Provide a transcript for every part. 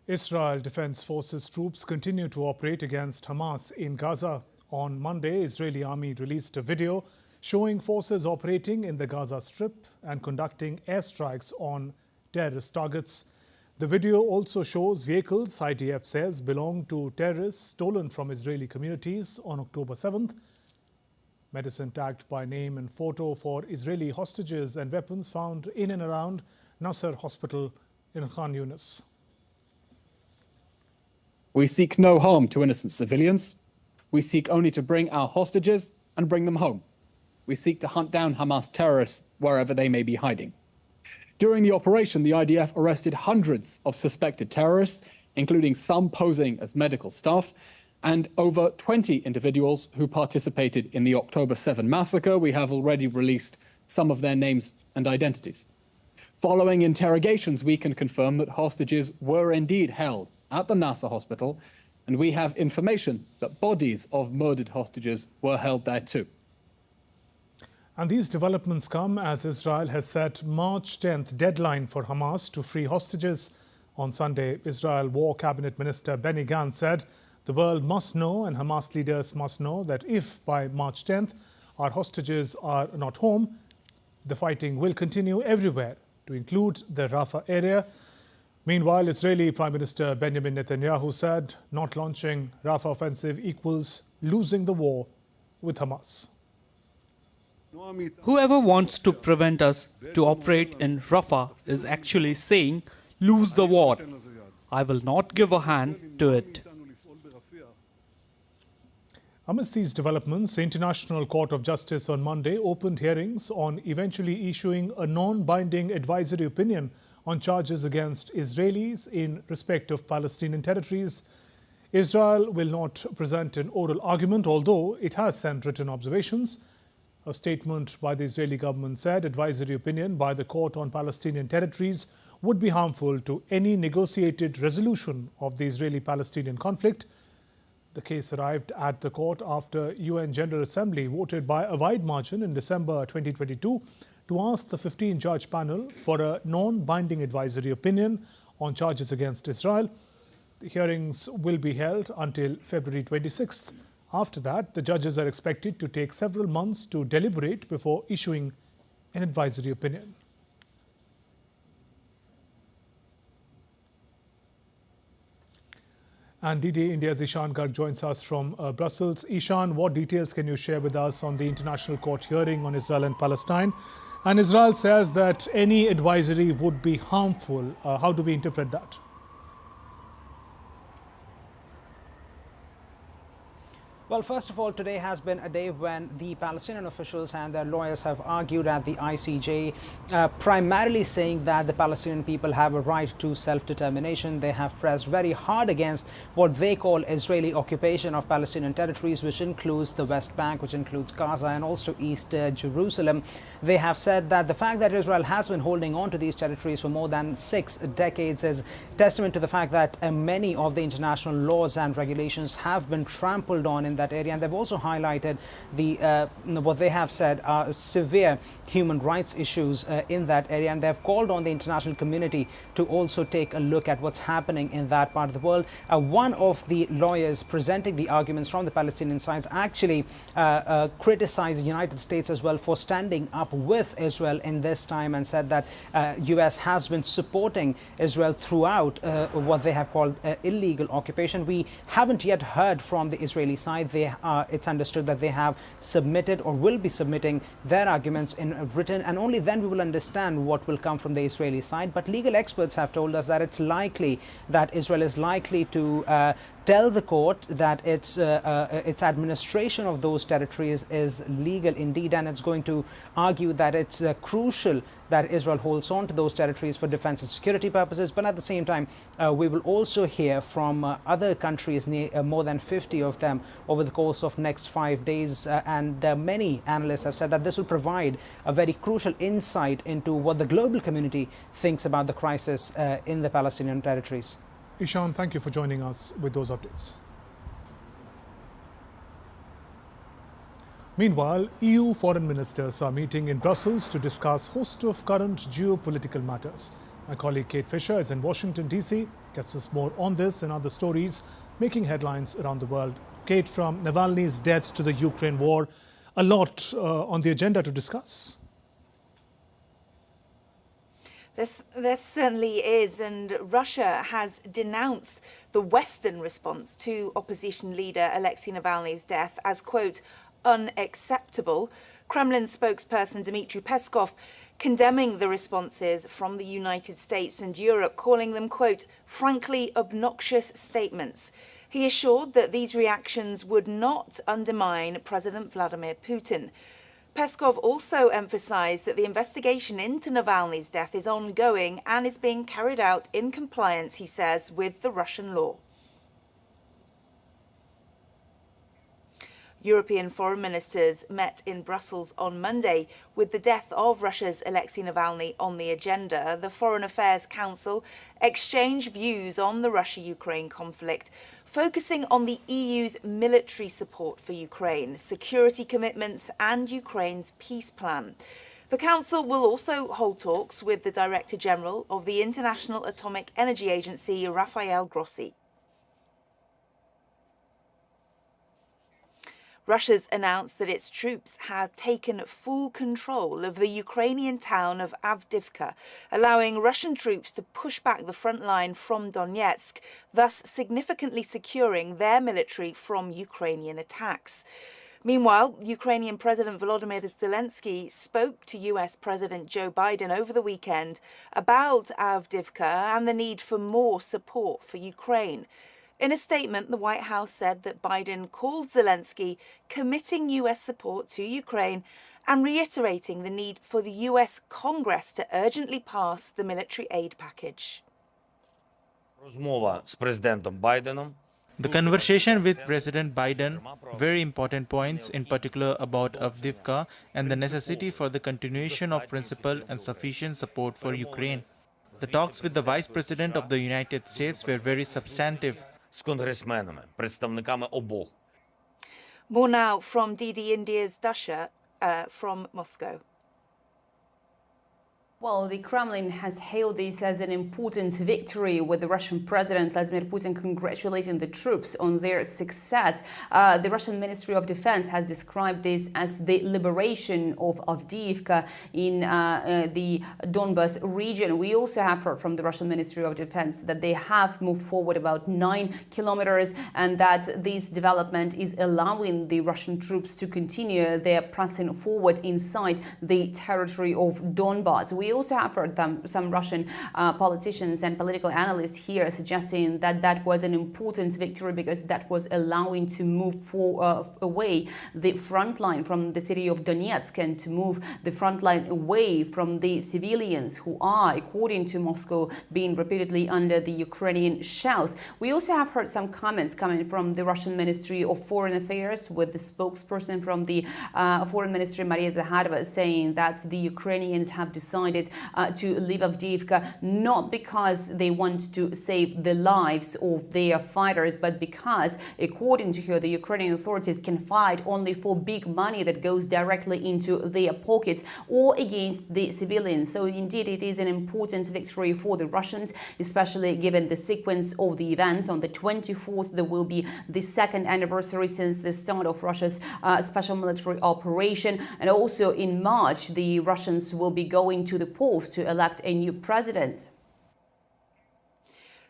Israel Defense Forces troops continue to operate against Hamas in Gaza. On Monday, Israeli army released a video showing forces operating in the Gaza Strip and conducting airstrikes on terrorist targets. The video also shows vehicles IDF says belong to terrorists stolen from Israeli communities on October 7th. Medicine tagged by name and photo for Israeli hostages and weapons found in and around Nasser Hospital in Khan Yunis. We seek no harm to innocent civilians. We seek only to bring our hostages and bring them home. We seek to hunt down Hamas terrorists wherever they may be hiding. During the operation, the IDF arrested hundreds of suspected terrorists, including some posing as medical staff, and over 20 individuals who participated in the October 7 massacre. We have already released some of their names and identities. Following interrogations, we can confirm that hostages were indeed held at the Nasser hospital, and we have information that bodies of murdered hostages were held there too. And these developments come as Israel has set March 10th deadline for Hamas to free hostages. On Sunday, Israel War Cabinet Minister Benny Gantz said the world must know and Hamas leaders must know that if by March 10th our hostages are not home, the fighting will continue everywhere, to include the Rafah area. Meanwhile, Israeli Prime Minister Benjamin Netanyahu said not launching Rafah offensive equals losing the war with Hamas. Whoever wants to prevent us to operate in Rafah is actually saying, lose the war. I will not give a hand to it. Amidst these developments, the International Court of Justice on Monday opened hearings on eventually issuing a non-binding advisory opinion on charges against Israelis in respect of Palestinian territories. Israel will not present an oral argument, although it has sent written observations. A statement by the Israeli government said advisory opinion by the court on Palestinian territories would be harmful to any negotiated resolution of the Israeli-Palestinian conflict. The case arrived at the court after UN General Assembly voted by a wide margin in December 2022 to ask the 15-judge panel for a non-binding advisory opinion on charges against Israel. The hearings will be held until February 26th. After that, the judges are expected to take several months to deliberate before issuing an advisory opinion. And DD India's Ishan Garg joins us from Brussels. Ishan, what details can you share with us on the International Court hearing on Israel and Palestine? And Israel says that any advisory would be harmful. How do we interpret that? Well, first of all, today has been a day when the Palestinian officials and their lawyers have argued at the ICJ, primarily saying that the Palestinian people have a right to self-determination. They have pressed very hard against what they call Israeli occupation of Palestinian territories, which includes the West Bank, which includes Gaza and also East Jerusalem. They have said that the fact that Israel has been holding on to these territories for more than 6 decades is testament to the fact that many of the international laws and regulations have been trampled on in that area, and they've also highlighted the what they have said are severe human rights issues in that area, and they've called on the international community to also take a look at what's happening in that part of the world. One of the lawyers presenting the arguments from the Palestinian side actually criticized the United States as well for standing up with Israel in this time, and said that US has been supporting Israel throughout what they have called illegal occupation. We haven't yet heard from the Israeli side. It's understood that they have submitted or will be submitting their arguments in written, and only then we will understand what will come from the Israeli side. But legal experts have told us that it's likely that Israel is likely to tell the court that its administration of those territories is legal indeed, and it's going to argue that it's crucial that Israel holds on to those territories for defense and security purposes. But at the same time, we will also hear from other countries, more than 50 of them, over the course of next 5 days. And many analysts have said that this will provide a very crucial insight into what the global community thinks about the crisis in the Palestinian territories. Ishan, thank you for joining us with those updates. Meanwhile, EU foreign ministers are meeting in Brussels to discuss a host of current geopolitical matters. My colleague Kate Fisher is in Washington, D.C., gets us more on this and other stories making headlines around the world. Kate, from Navalny's death to the Ukraine war, a lot on the agenda to discuss. There certainly is, and Russia has denounced the Western response to opposition leader Alexei Navalny's death as, quote, unacceptable. Kremlin spokesperson Dmitry Peskov condemning the responses from the United States and Europe, calling them, quote, frankly obnoxious statements. He assured that these reactions would not undermine President Vladimir Putin. Peskov also emphasized that the investigation into Navalny's death is ongoing and is being carried out in compliance, he says, with the Russian law. European foreign ministers met in Brussels on Monday with the death of Russia's Alexei Navalny on the agenda. The Foreign Affairs Council exchanged views on the Russia-Ukraine conflict, focusing on the EU's military support for Ukraine, security commitments and Ukraine's peace plan. The Council will also hold talks with the Director General of the International Atomic Energy Agency, Rafael Grossi. Russia's announced that its troops have taken full control of the Ukrainian town of Avdiivka, allowing Russian troops to push back the front line from Donetsk, thus significantly securing their military from Ukrainian attacks. Meanwhile, Ukrainian President Volodymyr Zelensky spoke to US President Joe Biden over the weekend about Avdiivka and the need for more support for Ukraine. In a statement, the White House said that Biden called Zelensky committing US support to Ukraine and reiterating the need for the US Congress to urgently pass the military aid package. The conversation with President Biden, very important points, in particular about Avdiivka and the necessity for the continuation of principled and sufficient support for Ukraine. The talks with the Vice President of the United States were very substantive. More now from DD India's Dasha from Moscow. Well, the Kremlin has hailed this as an important victory, with the Russian President Vladimir Putin congratulating the troops on their success. The Russian Ministry of Defense has described this as the liberation of Avdiivka in the Donbas region. We also have heard from the Russian Ministry of Defense that they have moved forward about 9 kilometers and that this development is allowing the Russian troops to continue their pressing forward inside the territory of Donbas. We also have heard some Russian politicians and political analysts here suggesting that that was an important victory because that was allowing to move away the front line from the city of Donetsk and to move the front line away from the civilians who are, according to Moscow, being repeatedly under the Ukrainian shells. We also have heard some comments coming from the Russian Ministry of Foreign Affairs, with the spokesperson from the Foreign Ministry, Maria Zakharova, saying that the Ukrainians have decided to leave Avdiivka not because they want to save the lives of their fighters, but because, according to her, the Ukrainian authorities can fight only for big money that goes directly into their pockets or against the civilians. So indeed, it is an important victory for the Russians, especially given the sequence of the events. On the 24th, there will be the second anniversary since the start of Russia's special military operation. And also in March, the Russians will be going to the polls to elect a new president.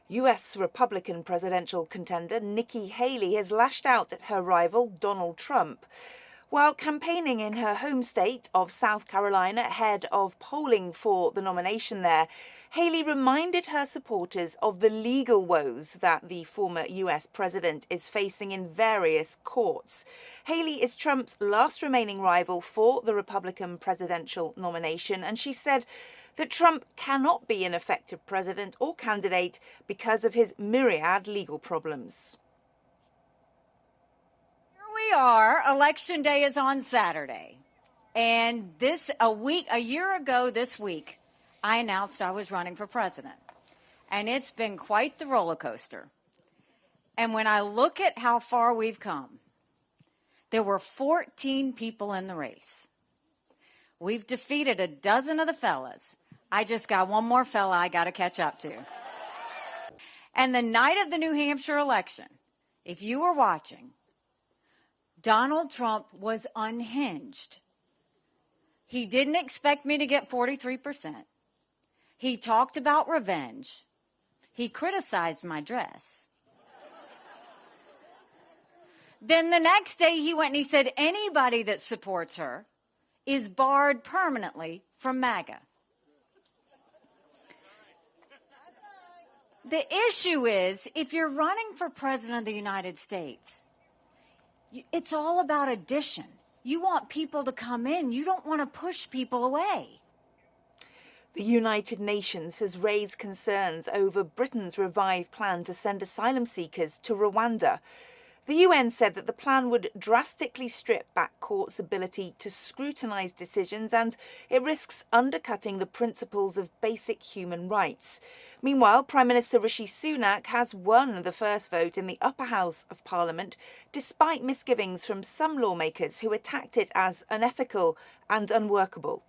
US Republican presidential contender Nikki Haley has lashed out at her rival Donald Trump. While campaigning in her home state of South Carolina ahead of polling for the nomination there, Haley reminded her supporters of the legal woes that the former US president is facing in various courts. Haley is Trump's last remaining rival for the Republican presidential nomination, and she said that Trump cannot be an effective president or candidate because of his myriad legal problems. We are. Election day is on Saturday. And a year ago this week, I announced I was running for president. And it's been quite the roller coaster. And when I look at how far we've come, there were 14 people in the race. We've defeated a dozen of the fellas. I just got one more fella I got to catch up to. And the night of the New Hampshire election, if you were watching, Donald Trump was unhinged. He didn't expect me to get 43%. He talked about revenge. He criticized my dress. Then the next day he went and he said anybody that supports her is barred permanently from MAGA. The issue is, if you're running for president of the United States, it's all about addition. You want people to come in. You don't want to push people away. The United Nations has raised concerns over Britain's revived plan to send asylum seekers to Rwanda. The UN said that the plan would drastically strip back courts' ability to scrutinise decisions and it risks undercutting the principles of basic human rights. Meanwhile, Prime Minister Rishi Sunak has won the first vote in the upper house of Parliament, despite misgivings from some lawmakers who attacked it as unethical and unworkable.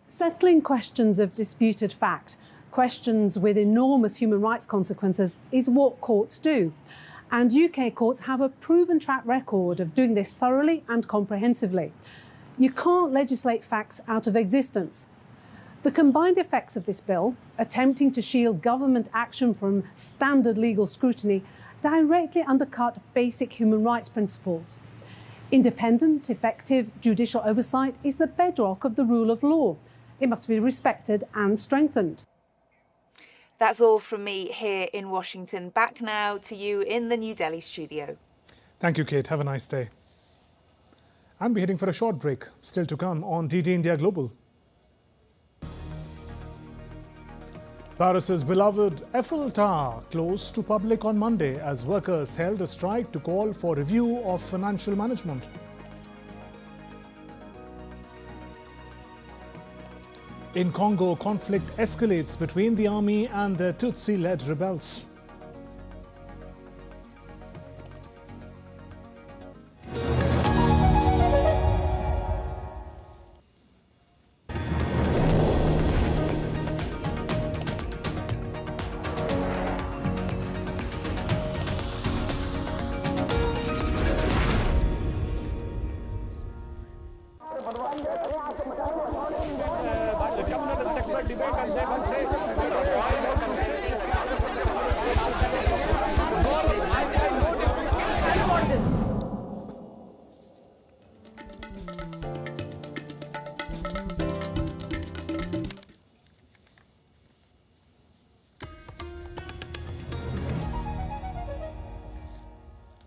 Settling questions of disputed fact, questions with enormous human rights consequences, is what courts do. And UK courts have a proven track record of doing this thoroughly and comprehensively. You can't legislate facts out of existence. The combined effects of this bill, attempting to shield government action from standard legal scrutiny, directly undercut basic human rights principles. Independent, effective judicial oversight is the bedrock of the rule of law. It must be respected and strengthened. That's all from me here in Washington. Back now to you in the New Delhi studio. Thank you, Kate. Have a nice day. And we're heading for a short break. Still to come on DD India Global. Paris's beloved Eiffel Tower closed to public on Monday as workers held a strike to call for review of financial management. In Congo, conflict escalates between the army and the Tutsi-led rebels.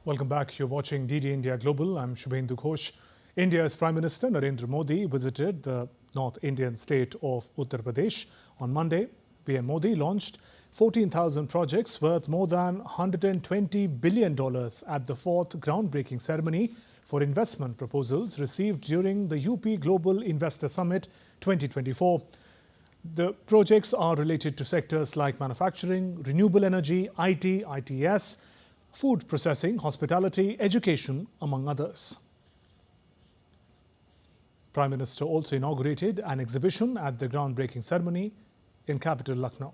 Welcome back. You're watching DD India Global. I'm Shubhendu Ghosh. India's Prime Minister Narendra Modi visited the North Indian state of Uttar Pradesh on Monday. PM Modi launched 14,000 projects worth more than $120 billion at the fourth groundbreaking ceremony for investment proposals received during the UP Global Investor Summit 2024. The projects are related to sectors like manufacturing, renewable energy, IT, ITS, food processing, hospitality, education, among others. Prime Minister also inaugurated an exhibition at the groundbreaking ceremony in capital Lucknow.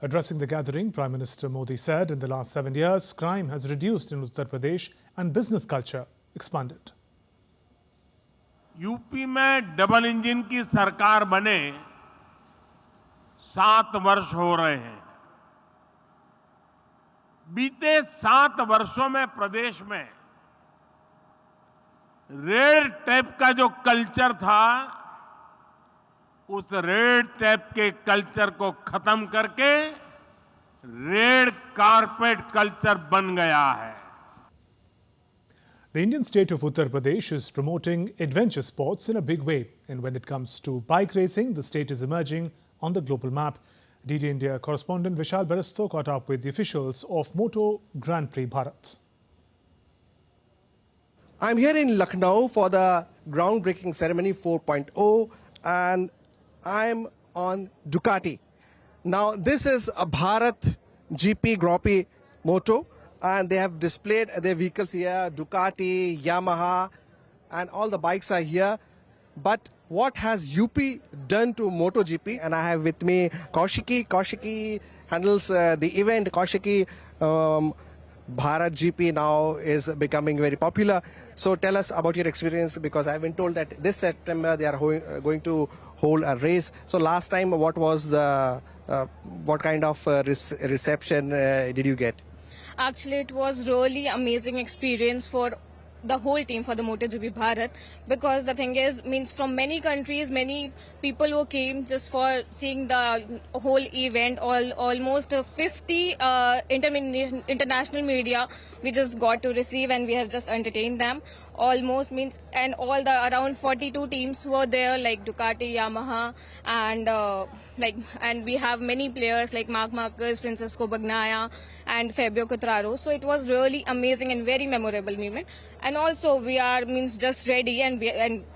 Addressing the gathering, Prime Minister Modi said in the last 7 years, crime has reduced in Uttar Pradesh and business culture expanded. UP में double engine की सरकार बने 7 वर्ष हो रहे हैं। बीते 7 वर्षों में प्रदेश में रेड टेप का जो कल्चर था, उस रेड टेप के कल्चर को खत्म करके रेड कारपेट कल्चर बन गया है। The Indian state of Uttar Pradesh is promoting adventure sports in a big way. And when it comes to bike racing, the state is emerging on the global map. DD India correspondent Vishal Barasto caught up with the officials of Moto Grand Prix Bharat. I'm here in Lucknow for the groundbreaking ceremony 4.0 and I'm on Ducati. Now, this is a Bharat GP Groupie Moto, and they have displayed their vehicles here, Ducati, Yamaha, and all the bikes are here. But what has UP done to MotoGP? And I have with me Kaushiki. Kaushiki handles the event. Kaushiki, Bharat GP now is becoming very popular. So tell us about your experience, because I've been told that this September they are going to hold a race. So last time, what was the what kind of reception did you get? Actually, it was really amazing experience for the whole team, for the MotoGP Bharat, because the thing is, means from many countries, many people who came just for seeing the whole event. Almost 50 international media we just got to receive, and we have just entertained them almost, means, and all the around 42 teams were there, like Ducati, Yamaha, and we have many players like Marc Marquez, Francesco Bagnaia, and Fabio Quartararo. So it was really amazing and very memorable moment. And also we are just ready, and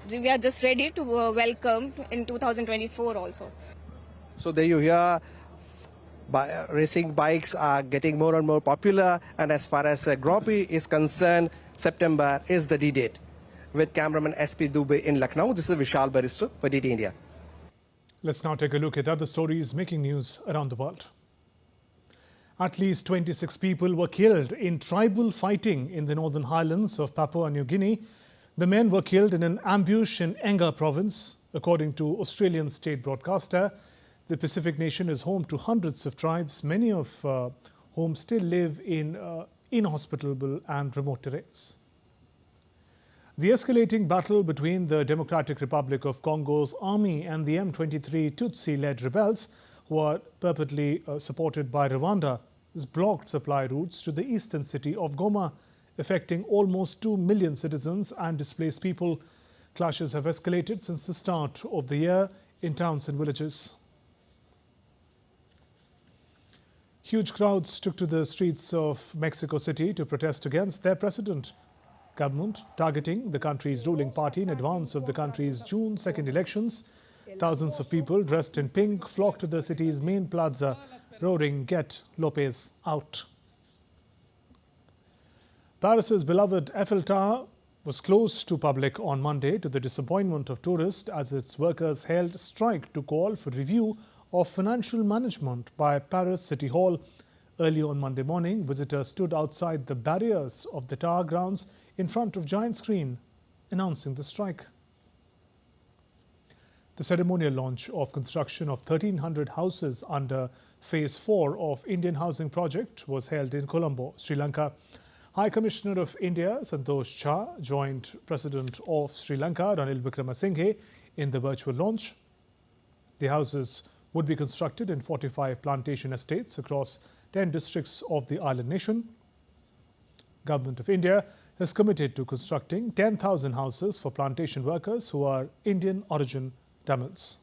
we are just ready to welcome in 2024 also. So there you hear, racing bikes are getting more and more popular, and as far as Groupie is concerned, September is the D-date. With cameraman SP Dubey in Lucknow, this is Vishal Baristo for DT India. Let's now take a look at other stories making news around the world. At least 26 people were killed in tribal fighting in the northern highlands of Papua New Guinea. The men were killed in an ambush in Enga province. According to Australian state broadcaster, the Pacific nation is home to hundreds of tribes, many of whom still live in inhospitable and remote terrains. The escalating battle between the Democratic Republic of Congo's army and the M23 Tutsi-led rebels, who are purportedly supported by Rwanda, has blocked supply routes to the eastern city of Goma, affecting almost 2 million citizens and displaced people. Clashes have escalated since the start of the year in towns and villages. Huge crowds took to the streets of Mexico City to protest against their president. Government targeting the country's ruling party in advance of the country's June 2nd elections. Thousands of people dressed in pink flocked to the city's main plaza, roaring, "Get Lopez out." Paris's beloved Eiffel Tower was closed to public on Monday to the disappointment of tourists as its workers held strike to call for review of financial management by Paris City Hall. Early on Monday morning, visitors stood outside the barriers of the tower grounds in front of giant screen announcing the strike. The ceremonial launch of construction of 1,300 houses under Phase 4 of Indian Housing Project was held in Colombo, Sri Lanka. High Commissioner of India, Santosh Jha, joined President of Sri Lanka, Ranil Wickremesinghe, in the virtual launch. The houses would be constructed in 45 plantation estates across 10 districts of the island nation. Government of India has committed to constructing 10,000 houses for plantation workers who are Indian origin Tamils.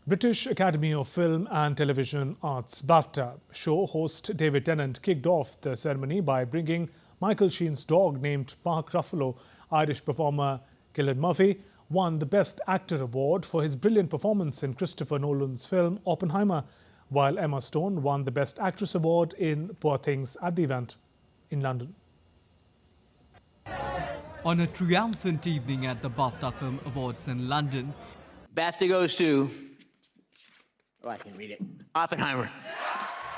British Academy of Film and Television Arts BAFTA show host David Tennant kicked off the ceremony by bringing Michael Sheen's dog named Mark Ruffalo. Irish performer Cillian Murphy won the Best Actor award for his brilliant performance in Christopher Nolan's film Oppenheimer, while Emma Stone won the Best Actress award in Poor Things at the event in London. On a triumphant evening at the BAFTA Film Awards in London, BAFTA goes to, I can read it, Oppenheimer.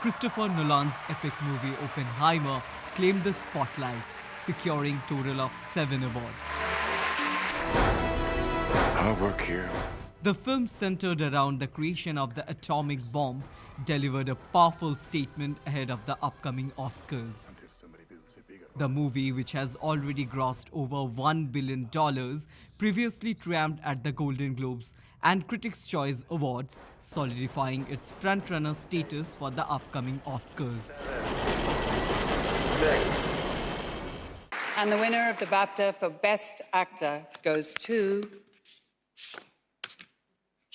Christopher Nolan's epic movie Oppenheimer claimed the spotlight, securing a total of 7 awards. Hard work here. The film, centered around the creation of the atomic bomb, delivered a powerful statement ahead of the upcoming Oscars. The movie, which has already grossed over $1 billion, previously triumphed at the Golden Globes and Critics' Choice Awards, solidifying its frontrunner status for the upcoming Oscars. And the winner of the BAFTA for Best Actor goes to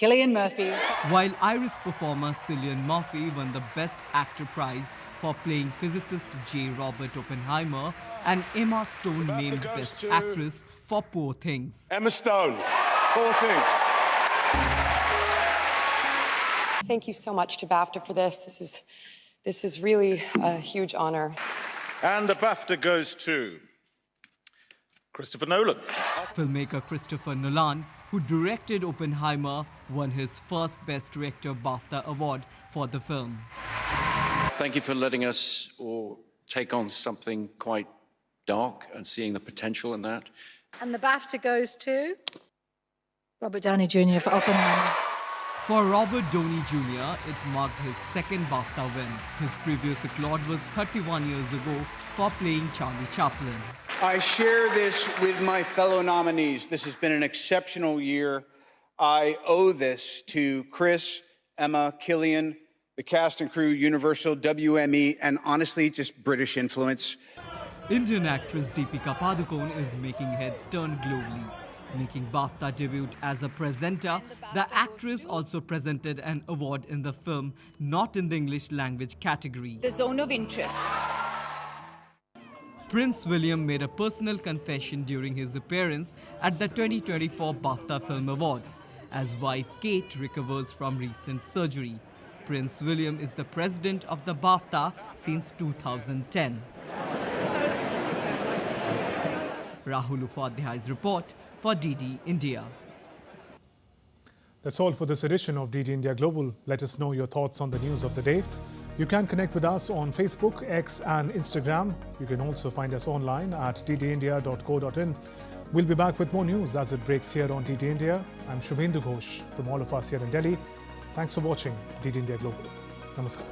Cillian Murphy. While Irish performer Cillian Murphy won the Best Actor prize for playing physicist J. Robert Oppenheimer, and Emma Stone named Best Actress for Poor Things. Emma Stone, Poor Things. Thank you so much to BAFTA for this. This is really a huge honor. And the BAFTA goes to Christopher Nolan. Filmmaker Christopher Nolan, who directed Oppenheimer, won his first Best Director BAFTA award for the film. Thank you for letting us all take on something quite dark and seeing the potential in that. And the BAFTA goes to Robert Downey Jr. for Oppenheimer. For Robert Downey Jr., it marked his second BAFTA win. His previous accolade was 31 years ago for playing Charlie Chaplin. I share this with my fellow nominees. This has been an exceptional year. I owe this to Chris, Emma, Killian, the cast and crew, Universal, WME, and honestly, just British influence. Indian actress Deepika Padukone is making heads turn globally. Making BAFTA debut as a presenter, the actress also presented an award in the film, not in the English language category. The zone of interest. Prince William made a personal confession during his appearance at the 2024 BAFTA Film Awards, as wife Kate recovers from recent surgery. Prince William is the president of the BAFTA since 2010. Rahul Upadhyay's report for DD India. That's all for this edition of DD India Global. Let us know your thoughts on the news of the day. You can connect with us on Facebook, X and Instagram. You can also find us online at ddindia.co.in. We'll be back with more news as it breaks here on DD India. I'm Shubhendu Ghosh from all of us here in Delhi. Thanks for watching DD India Global. Namaskar.